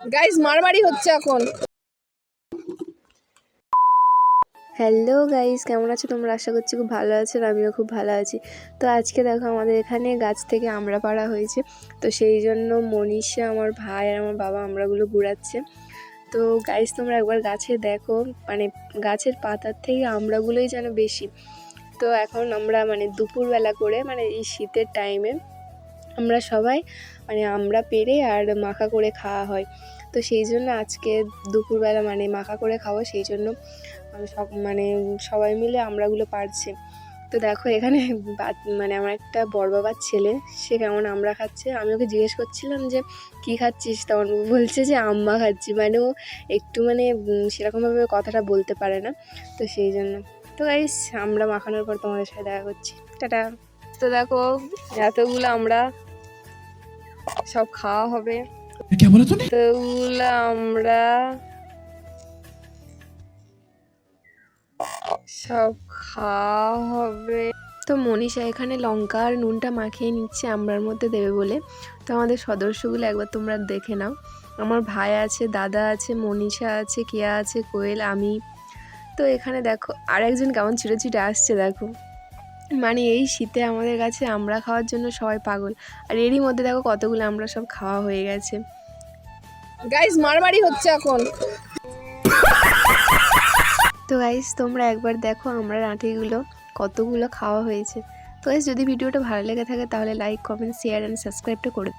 Guys মারামারি হচ্ছে এখন। হ্যালো গাইস, কেমন আছো তোমরা? আশা করছি খুব ভালো আছো, আমিও খুব ভালো আছি। তো আজকে দেখো আমাদের এখানে গাছ থেকে আমড়া পাড়া হয়েছে, তো সেই জন্য মনীষা, আমার ভাই আর আমার বাবা আমড়াগুলো কুড়াচ্ছে। তো গাইস তোমরা একবার গাছে দেখো, মানে গাছের পাতার থেকে আমড়াগুলোই যেন বেশি। তো এখন আমরা মানে দুপুরবেলা করে, মানে এই শীতের টাইমে আমরা সবাই মানে আমড়া পেড়ে আর মাখা করে খাওয়া হয়। তো সেই জন্য আজকে দুপুরবেলা মানে মাখা করে খাওয়া, সেই জন্য সব মানে সবাই মিলে আমড়াগুলো পাড়ছে। তো দেখো এখানে মানে আমার একটা বড় বাবার ছেলে, সে কেমন আমড়া খাচ্ছে। আমি ওকে জিজ্ঞেস করছিলাম যে কী খাচ্ছিস, তখন বলছে যে আম্মা খাচ্ছি। মানে ও একটু মানে সেরকমভাবে কথাটা বলতে পারে না, তো সেই জন্য। তো গাইস আমড়া মাখানোর পর তোমাদের সাথে দেখা করছি, টাটা। তো দেখো এতগুলো আমরা সব খাওয়া হবে, এতগুলো আমরা সব খাওয়া হবে। তো মনীষা এখানে লঙ্কা আর নুনটা মাখিয়ে নিচ্ছে আমড়ার মধ্যে দেবে বলে। তো আমাদের সদস্যগুলো একবার তোমরা দেখে নাও। আমার ভাই আছে, দাদা আছে, মনীষা আছে, কেয়া আছে, কোয়েল, আমি। তো এখানে দেখো আর একজন কেমন ছুটে ছুটে আসছে দেখো। মানে এই শীতে আমাদের কাছে আমড়া খাওয়ার জন্য সবাই পাগল। আর এরই মধ্যে দেখো কতগুলো আমরা সব খাওয়া হয়ে গেছে। গাইস মারামারি হচ্ছে এখন। তো গাইস তোমরা একবার দেখো আমরা আঁটিগুলো কতগুলো খাওয়া হয়েছে। তো গাইস যদি ভিডিওটা ভালো লেগে থাকে তাহলে লাইক, কমেন্ট, শেয়ার অ্যান্ড সাবস্ক্রাইবটা করে